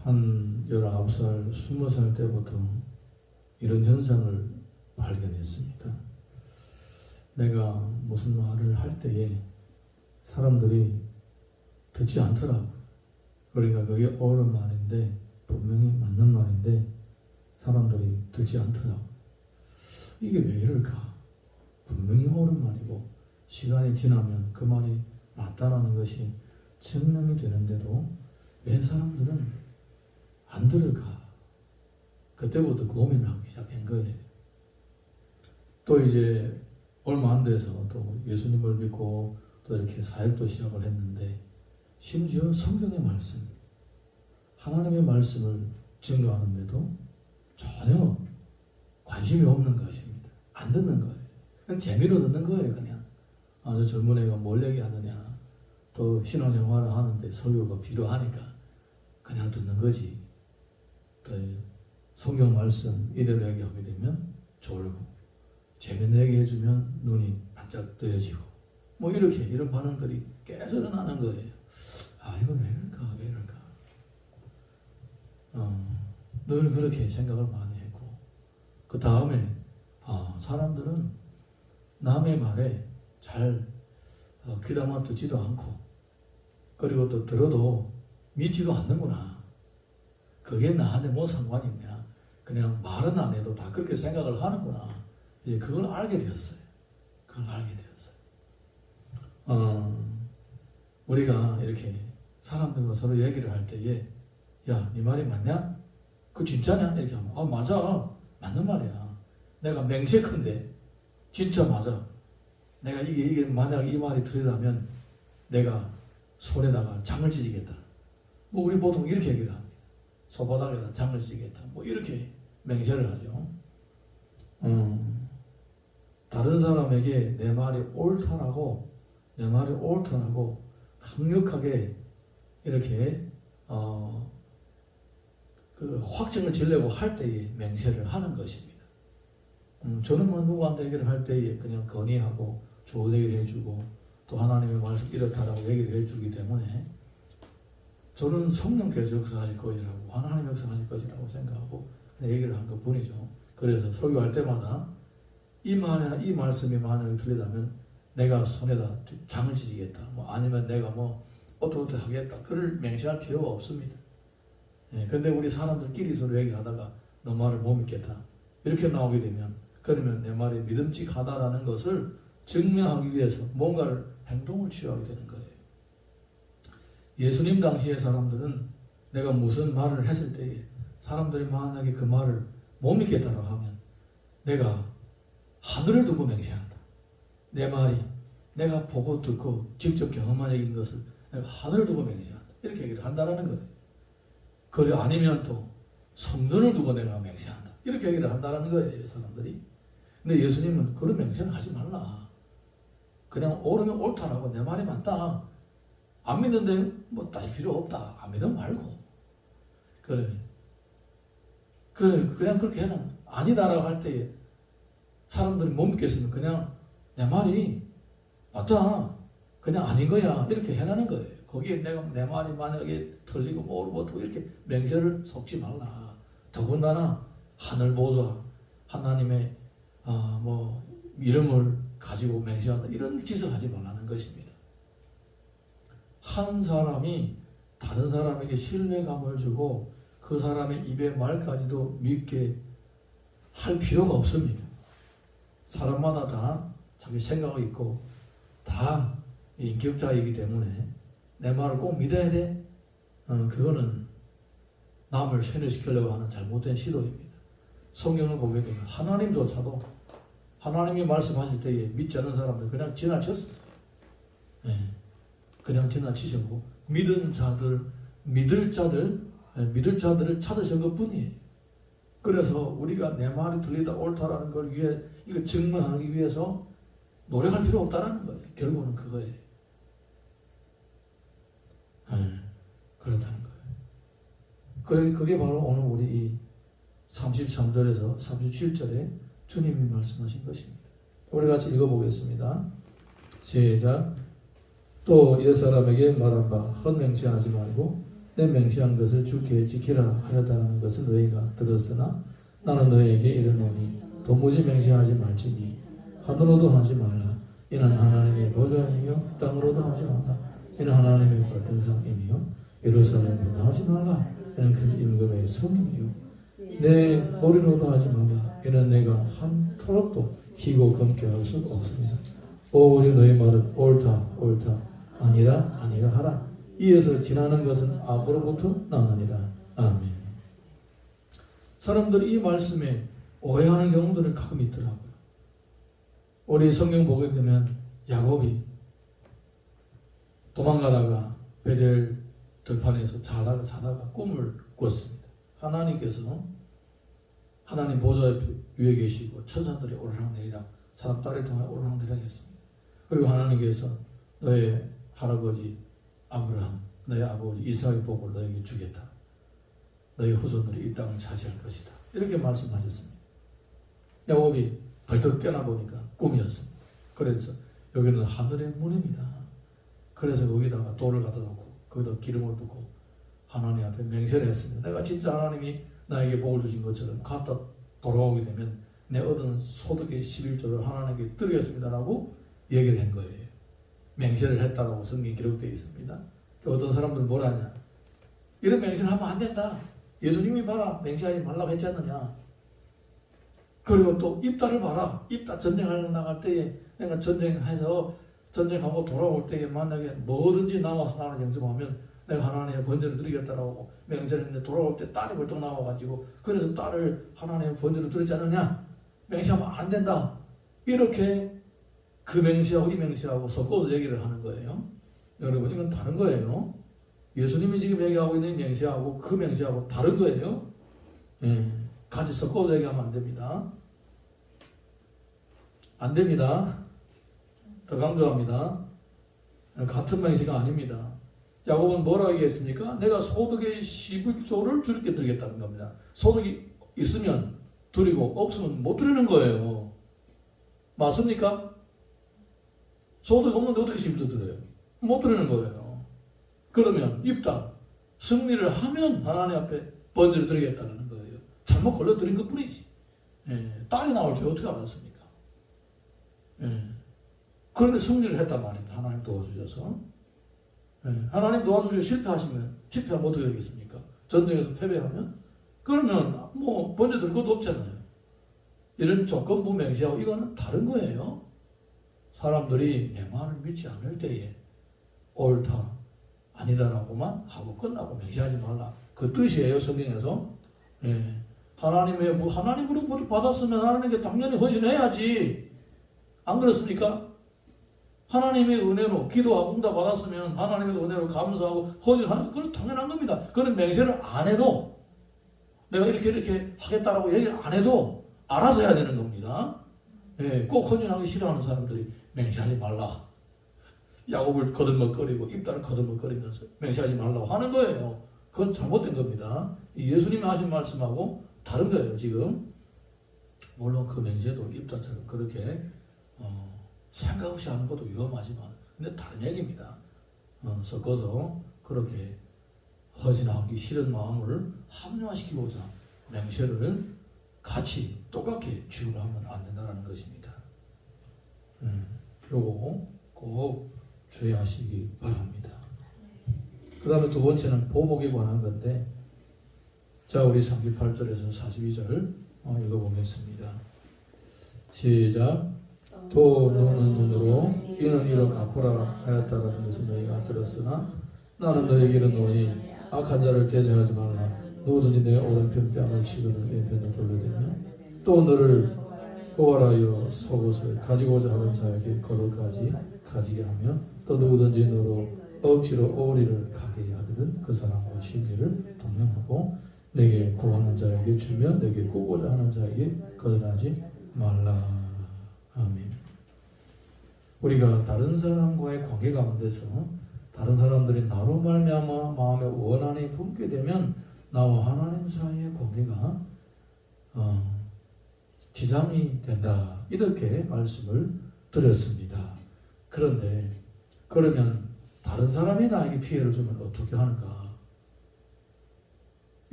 한 19살, 20살 때부터 이런 현상을 발견했습니다. 내가 무슨 말을 할 때에 사람들이 듣지 않더라고. 그러니까 그게 옳은 말인데, 분명히 맞는 말인데 사람들이 듣지 않더라고. 이게 왜 이럴까? 분명히 옳은 말이고 시간이 지나면 그 말이 맞다라는 것이 증명이 되는데도 왜 사람들은 안 들을까? 그때부터 고민을 하기 시작한 거예요. 또 이제 얼마 안 돼서 또 예수님을 믿고 또 이렇게 사역도 시작을 했는데, 심지어 성경의 말씀, 하나님의 말씀을 증거하는데도 전혀 관심이 없는 것입니다. 안 듣는 거예요. 그냥 재미로 듣는 거예요. 그냥 저 젊은 애가 뭘 얘기하느냐, 또 신앙생활을 하는데 설교가 필요하니까 그냥 듣는 거지. 또 성경 말씀 이대로 얘기하게 되면 졸고, 재밌는 얘기 해주면 눈이 반짝 뜨여지고, 뭐 이렇게 이런 반응들이 계속 일어나는 거예요. 이거 왜 이럴까, 왜 이럴까. 늘 그렇게 생각을 많이 했고, 그 다음에 사람들은 남의 말에 잘 귀담아 듣지도 않고, 그리고 또 들어도 믿지도 않는구나. 그게 나한테 뭐 상관이 있냐. 그냥 말은 안 해도 다 그렇게 생각을 하는구나. 이제 그걸 알게 되었어요. 그걸 알게 되었어요. 우리가 이렇게 사람들과 서로 얘기를 할 때에, 야, 네 말이 맞냐? 그거 진짜냐? 이렇게 하면, 맞아. 맞는 말이야. 내가 맹세컨대 진짜 맞아. 내가 이게 만약 이 말이 틀리다면 내가 손에다가 장을 찢겠다. 뭐 우리 보통 이렇게 얘기를 합니다. 손바닥에다 장을 찢겠다. 뭐 이렇게 맹세를 하죠. 다른 사람에게 내 말이 옳다라고 강력하게 이렇게 그 확증을 지려고 할 때에 맹세를 하는 것입니다. 저는 뭐 누구한테 얘기를 할 때에 그냥 건의하고 좋은 얘기를 해주고, 또 하나님의 말씀 이렇다라고 얘기를 해주기 때문에 저는 성령께서 역사하실 것이라고, 하나님 역사하실 것이라고 생각하고 그냥 얘기를 한 것뿐이죠. 그래서 설교할 때마다 이 말씀이 만약에 틀리다면 내가 손에다 장을 찢겠다, 뭐 아니면 내가 뭐 어떻게 하겠다, 그를 맹세할 필요가 없습니다. 근데 우리 사람들끼리 서로 얘기하다가 너 말을 못 믿겠다 이렇게 나오게 되면, 그러면 내 말이 믿음직하다라는 것을 증명하기 위해서 뭔가를 행동을 취하게 되는 거예요. 예수님 당시의 사람들은 내가 무슨 말을 했을 때에 사람들이 만약에 그 말을 못 믿겠다고 하면 내가 하늘을 두고 맹세한다. 내 말이 내가 보고 듣고 직접 경험한 얘기인 것을 내가 하늘을 두고 맹세한다. 이렇게 얘기를 한다는 거예요. 그래 아니면 또 성전을 두고 내가 맹세한다. 이렇게 얘기를 한다는 거예요, 사람들이. 근데 예수님은 그런 맹세는 하지 말라. 그냥 옳으면 옳다라고, 내 말이 맞다. 안 믿는데 뭐 따질 필요 없다. 안 믿으면 말고. 그러면 그냥 그렇게 해라. 아니다라고 할 때에 사람들이 못 믿겠으면 그냥 내 말이 맞다. 그냥 아닌 거야. 이렇게 해라는 거예요. 거기에 내 말이 만약에 틀리고 뭐 이렇게 맹세를 섞지 말라. 더군다나 하늘 보좌, 하나님의 뭐 이름을 가지고 맹세한다, 이런 짓을 하지 말라는 것입니다. 한 사람이 다른 사람에게 신뢰감을 주고 그 사람의 입의 말까지도 믿게 할 필요가 없습니다. 사람마다 다 자기 생각이 있고 다 인격자이기 때문에 내 말을 꼭 믿어야 돼? 그거는 남을 세뇌시키려고 하는 잘못된 시도입니다. 성경을 보게 되면 하나님조차도 하나님이 말씀하실 때에 믿지 않는 사람들 그냥 지나쳤어요. 그냥 지나치셨고, 믿을 자들을 찾으신 것 뿐이에요. 그래서 우리가 내 말이 틀리다 옳다라는 걸 위해 이거 증명하기 위해서 노력할 필요 없다라는 거예요. 결국은 그거예요. 그렇다는 거예요. 그게 바로 오늘 우리 이 33절에서 37절에 주님이 말씀하신 것입니다. 우리 같이 읽어보겠습니다. 시작. 또 옛사람에게 말한 바 헛맹세하지 말고 내 맹세한 것을 주께 지키라 하였다는 것을 너희가 들었으나 나는 너희에게 이르노니 도무지 맹세하지 말지니 하늘로도 하지 말라. 이는 하나님의 보좌이며 땅으로도 하지 말라. 이는 하나님의 발등상이며 예루살렘으로도 하지 말라. 이는 큰 임금의 성임이요 내 머리로도 하지 말라. 이는 내가 한 톨도 희고 검게 할 수 없습니다. 오직 너희 말은 옳다 옳다 아니라 아니라 하라. 이에서 지나는 것은 악으로부터 나느니라. 아멘. 사람들이 이 말씀에 오해하는 경우들을 가끔 있더라고요. 우리 성경 보게 되면 야곱이 도망가다가 베델 들판에서 자다가 꿈을 꿨습니다. 하나님께서 하나님 보좌 위에 계시고 천사들이 오르락내리락 사람 딸을 통해 오르락내리락 했습니다. 그리고 하나님께서 너의 할아버지 아브라함, 너의 아버지 이삭의 복을 너에게 주겠다. 너의 후손들이 이 땅을 차지할 것이다. 이렇게 말씀하셨습니다. 야곱이 벌떡 깨나 보니까 꿈이었습니다. 그래서 여기는 하늘의 문입니다. 그래서 거기다가 돌을 갖다 놓고 거기다 기름을 붓고 하나님 앞에 맹세를 했습니다. 내가 진짜 하나님이 나에게 복을 주신 것처럼 갔다 돌아오게 되면 내 얻은 소득의 11조를 하나님께 드리겠습니다라고 얘기를 한 거예요. 맹세를 했다라고 성경에 기록되어 있습니다. 어떤 사람들은 뭐라 하냐, 이런 맹세를 하면 안 된다. 예수님이 봐라 맹세하지 말라고 했지 않느냐. 그리고 또 입다를 봐라. 입다 전쟁하러 나갈 때에 내가 전쟁해서 전쟁하고 돌아올 때에 만약에 뭐든지 나와서 나를 영접하면 내가 하나님의 번제를 드리겠다라고 맹세를 했는데 돌아올 때 딸이 벌떡 나와가지고 그래서 딸을 하나님의 번제로 드리지 않느냐. 맹세하면 안 된다. 이렇게 그 맹세하고 이 맹세하고 섞어서 얘기를 하는 거예요. 여러분 이건 다른 거예요. 예수님이 지금 얘기하고 있는 맹세하고 그 맹세하고 다른 거예요. 같이 섞어서 얘기하면 안 됩니다. 안 됩니다. 더 강조합니다. 같은 맹세가 아닙니다. 야곱은 뭐라고 얘기했습니까? 내가 소득의 11조를 주께 드리겠다는 겁니다. 소득이 있으면 드리고 없으면 못 드리는 거예요. 맞습니까? 소득 없는데 어떻게 11조 드려요? 못 드리는 거예요. 그러면 입당, 승리를 하면 하나님 앞에 번제를 드리겠다는 거예요. 잘못 걸려드린 것 뿐이지. 딸이 나올 줄 어떻게 알았습니까? 그런데 승리를 했단 말입니다. 하나님 도와주셔서. 하나님 도와주셔서 실패하면 어떻게 되겠습니까? 전쟁에서 패배하면? 그러면 뭐 번제 드릴 것도 없잖아요. 이런 조건부 맹세하고 이거는 다른 거예요. 사람들이 내 말을 믿지 않을 때에 옳다, 아니다라고만 하고 끝나고 맹세하지 말라. 그 뜻이에요, 성경에서. 하나님으로 받았으면 하나님께 당연히 헌신해야지. 안 그렇습니까? 하나님의 은혜로 기도하고 응답 받았으면 하나님의 은혜로 감사하고 헌신하는 그건 당연한 겁니다. 그런 맹세를 안 해도 내가 이렇게 하겠다라고 얘기를 안 해도 알아서 해야 되는 겁니다. 꼭 헌신하기 싫어하는 사람들이 맹세하지 말라. 야곱을 거들먹거리고 입다를 거들먹거리면서 맹세하지 말라고 하는 거예요. 그건 잘못된 겁니다. 예수님이 하신 말씀하고 다른 거예요, 지금. 물론 그 맹세도 입다처럼 그렇게 생각 없이 하는 것도 위험하지만 근데 다른 얘기입니다. 섞어서 그렇게 헌신하기 싫은 마음을 합리화시키고자 맹세를 같이 똑같게 취급하면 안 된다는 것입니다. 요거 꼭 주의하시기 바랍니다. 그 다음에 두 번째는 보복에 관한 건데, 자, 우리 38절에서 42절 읽어보겠습니다. 시작. 또 눈은 눈으로 이는 이로 갚으라 하였다는 것을 너희가 들었으나 나는 너희에게 이르노니 악한 자를 대적하지 말라. 누구든지 내 오른편 뺨을 치거든 왼편을 돌려대며 또 너를 고발하여 속옷을 가지고자 하는 자에게 겉옷까지 가지게 하며 또 누구든지 너로 억지로 오리를 가게 하거든 그 사람과 심리를 동행하고 내게 구하는 자에게 주며 내게 꾸고자 하는 자에게 거절하지 말라. 아멘. 우리가 다른 사람과의 관계 가운데서 다른 사람들이 나로 말미암아 마음에 원한이 품게 되면 나와 하나님 사이의 관계가 지장이 된다. 이렇게 말씀을 드렸습니다. 그런데 그러면 다른 사람이 나에게 피해를 주면 어떻게 하는가?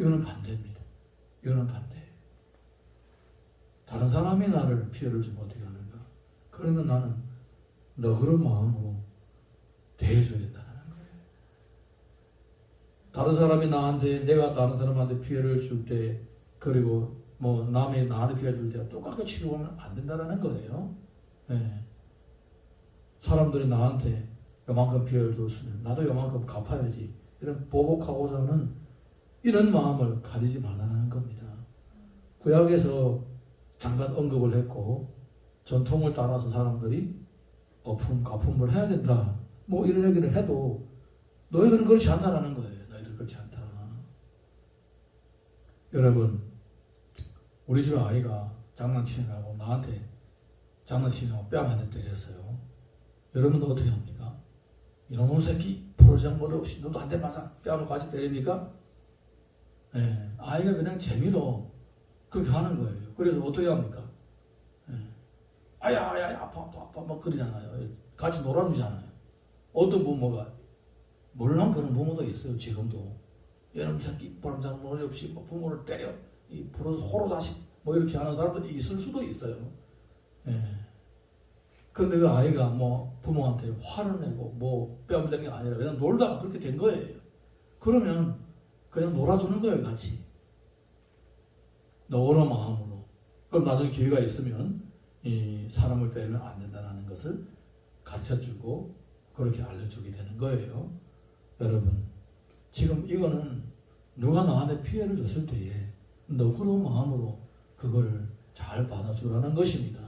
이거는 반대입니다. 이거는 반대예요. 다른 사람이 나를 피해를 주면 어떻게 하는가? 그러면 나는 너그러운 마음으로 대해줘야 된다는 거예요. 다른 사람이 나한테, 내가 다른 사람한테 피해를 줄 때, 그리고 뭐 남이 나한테 피해 줄 때 똑같이 치료하면 안 된다는 거예요. 예. 사람들이 나한테 요만큼 피해를 줬으면 나도 요만큼 갚아야지, 이런 보복하고자 하는 이런 마음을 가지지 말라는 겁니다. 구약에서 잠깐 언급을 했고, 전통을 따라서 사람들이 가품을 해야 된다, 뭐 이런 얘기를 해도 너희들은 그렇지 않다라는 거예요. 너희들 그렇지 않다. 여러분, 우리 집 아이가 장난치느라고 나한테 장난치느라고 뺨 한 대 때렸어요. 여러분도 어떻게 합니까? 이놈의 새끼, 버르장머리 없이 너도 한 대 맞아, 뺨을 같이 때립니까? 예, 아이가 그냥 재미로 그렇게 하는 거예요. 그래서 어떻게 합니까? 예, 아야, 아파, 막 그러잖아요. 같이 놀아주잖아요. 어떤 부모가, 물론 그런 부모도 있어요. 지금도 이놈의 새끼, 버르장머리 없이 뭐 부모를 때려, 이 호로 자식, 뭐 이렇게 하는 사람들이 있을 수도 있어요. 예. 근데 그 아이가 뭐 부모한테 화를 내고 뭐 뺨을 댄 게 아니라 그냥 놀다가 그렇게 된 거예요. 그러면 그냥 놀아주는 거예요, 같이. 너그러운 마음으로. 그럼 나중에 기회가 있으면 이 사람을 때리면 안 된다는 것을 가르쳐주고 그렇게 알려주게 되는 거예요. 여러분, 지금 이거는 누가 나한테 피해를 줬을 때에 너그러운 마음으로 그거를 잘 받아주라는 것입니다.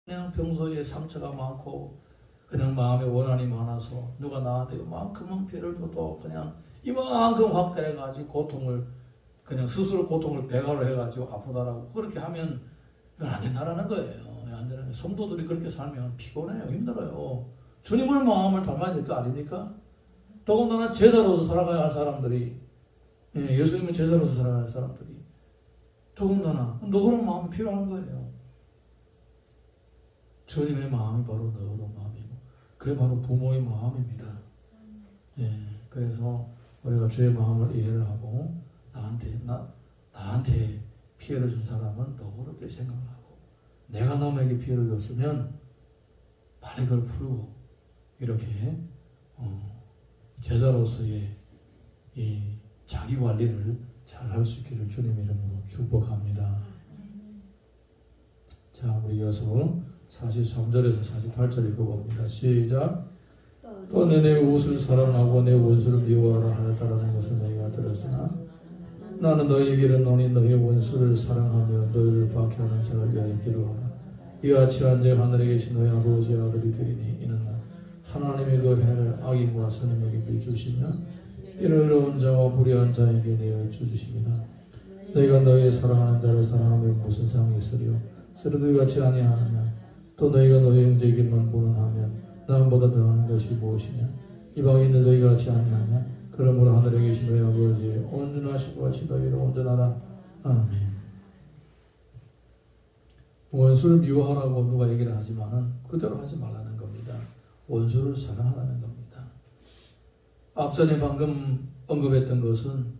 그냥 평소에 상처가 많고 그냥 마음에 원한이 많아서 누가 나한테 이만큼만 피해를 줘도 그냥 이만큼 확 때려가지고 고통을, 그냥 스스로 고통을 배가로 해가지고 아프다라고 그렇게 하면 안 된다라는 거예요. 안 되는 거예요. 성도들이 그렇게 살면 피곤해요. 힘들어요. 주님을 마음을 닮아야 될 거 아닙니까? 더군다나 제자로서 살아가야 할 사람들이, 예수님의 제자로서 살아가야 할 사람들이 더군다나 너그러운 마음이 필요한 거예요. 주님의 마음이 바로 너그러운 마음이고 그게 바로 부모의 마음입니다. 예, 그래서 우리가 주의 마음을 이해를 하고 나한테 피해를 준 사람은 너그럽게 생각을 하고, 내가 남에게 피해를 줬으면 빨리 그걸 풀고 이렇게 제자로서의 이 자기 관리를 잘 할 수 있기를 주님 이름으로 축복합니다. 자, 우리 이어서 43절에서 48절 읽어봅니다. 시작. 또 내 옷을 사랑하고 내 원수를 미워하라 하였다라는 것을 너희가 들었으나 나는 너희에게 이르노니 너희 원수를 사랑하며 너희를 박해하는 자를 위하여 기도하라. 이같이 한즉 하늘에 계신 너희 아버지의 아들이 되리니 이는 하나님의 그 해를 악인과 선인에게 비주시며 이를 의로운 자와 불의한 자에게 내어 주시니라. 너희가 너희의 사랑하는 자를 사랑하면 무슨 상이 있으리요? 서로 같이 아니하느냐? 또 너희가 너희 형제에게만 보는하면 남보다 더하는 것이 무엇이냐? 이방인들 너희가 같이 아니하냐? 그러므로 하늘에 계신 너희 아버지의 온전하시고 같이 너희로 온전하라. 아멘. 원수를 미워하라고 누가 얘기를 하지만은 그대로 하지 말라는 겁니다. 원수를 사랑하라는 겁니다. 앞전에 방금 언급했던 것은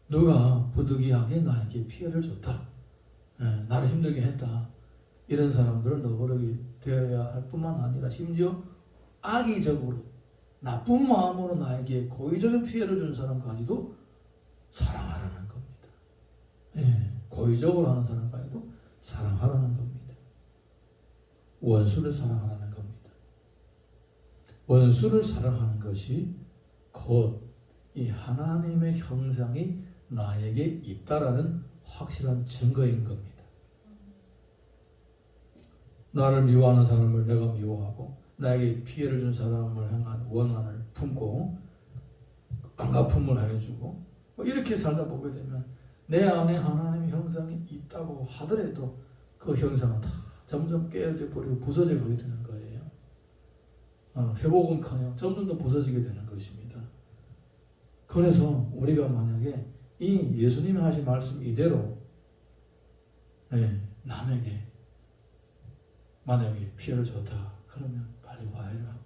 누가 부득이하게 나에게 피해를 줬다, 나를 힘들게 했다, 이런 사람들은 너그럽게 되어야 할 뿐만 아니라 심지어 악의적으로 나쁜 마음으로 나에게 고의적인 피해를 준 사람까지도 사랑하라는 겁니다. 고의적으로 하는 사람까지도 사랑하라는 겁니다. 원수를 사랑하라는 겁니다. 원수를 사랑하는 것이 곧 이 하나님의 형상이 나에게 있다라는 확실한 증거인 겁니다. 나를 미워하는 사람을 내가 미워하고 나에게 피해를 준 사람을 향한 원한을 품고 안갚음을 해주고 이렇게 살다 보게 되면 내 안에 하나님의 형상이 있다고 하더라도 그 형상은 다 점점 깨어져 버리고 부서져 가게 되는 거예요. 회복은커녕 점점 더 부서지게 되는 것입니다. 그래서 우리가 만약에 이 예수님이 하신 말씀 이대로 남에게 만약에 피해를 줬다 그러면 빨리 화해를 하고,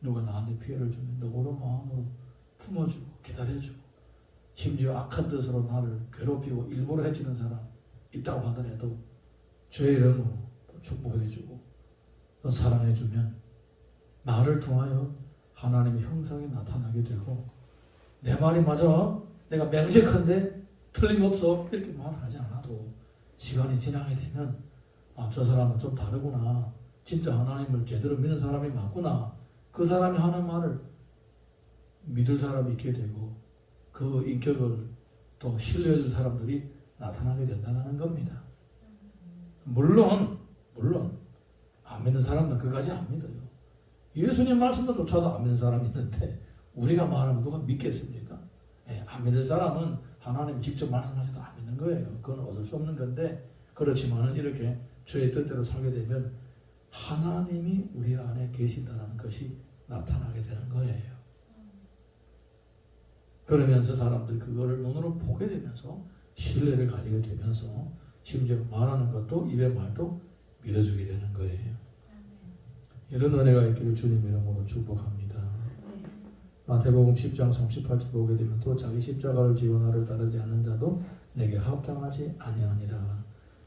누가 나한테 피해를 주면 너그러운 마음으로 품어주고 기다려주고 심지어 악한 뜻으로 나를 괴롭히고 일부러 해치는 사람 있다고 하더라도 주의 이름으로 축복해주고 또 사랑해주면 나를 통하여 하나님의 형상이 나타나게 되고 내 말이 맞아 내가 맹세컨대 틀림없어 이렇게 말하지 않아도 시간이 지나게 되면 저 사람은 좀 다르구나 진짜 하나님을 제대로 믿는 사람이 맞구나 그 사람이 하는 말을 믿을 사람이 있게 되고 그 인격을 또 신뢰해줄 사람들이 나타나게 된다는 겁니다. 물론 안 믿는 사람은 그까지 안 믿어요. 예수님 말씀조차도 안 믿는 사람이 있는데 우리가 말하면 누가 믿겠습니까? 안 믿는 사람은 하나님 직접 말씀하셔도 안 믿는 거예요. 그건 얻을 수 없는 건데 그렇지만은 이렇게 주의 뜻대로 살게 되면 하나님이 우리 안에 계신다는 것이 나타나게 되는 거예요. 그러면서 사람들이 그거를 눈으로 보게 되면서 신뢰를 가지게 되면서 심지어 말하는 것도 입의 말도 믿어주게 되는 거예요. 이런 은혜가 있기를 주님 이름으로 축복합니다. 마태복음 10장 38절 보게 되면 또 자기 십자가를 지고 나를 따르지 않는 자도 내게 합당하지 아니하니라.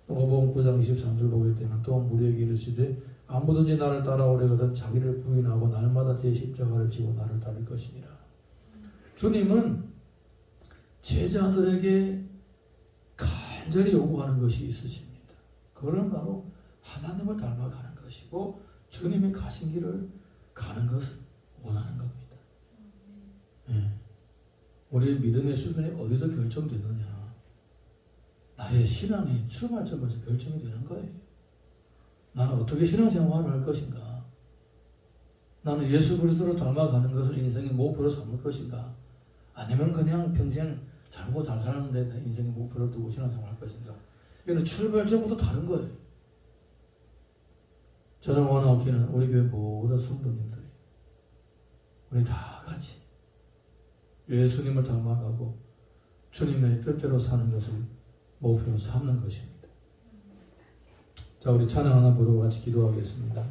누가복음 9장 23절 보게 되면 또 무리에게 이르시되 아무든지 나를 따라오려거든 자기를 부인하고 날마다 제 십자가를 지고 나를 따를 것이니라. 주님은 제자들에게 간절히 요구하는 것이 있으십니다. 그거는 바로 하나님을 닮아가는 것이고 주님의 가신 길을 가는 것을 원하는 겁니다. 우리의 믿음의 수준이 어디서 결정되느냐? 나의 신앙이 출발점에서 결정이 되는 거예요. 나는 어떻게 신앙생활을 할 것인가? 나는 예수 그리스도를 닮아가는 것을 인생의 목표로 삼을 것인가? 아니면 그냥 평생 잘고 잘 사는데 내 인생의 목표를 두고 신앙생활 할 것인가? 이거는 출발점부터 다른 거예요. 저는 원하기는 우리 교회 모든 성도님들이 우리 다 같이 예수님을 닮아가고 주님의 뜻대로 사는 것을 목표로 삼는 것입니다. 자, 우리 찬양 하나 부르고 같이 기도하겠습니다.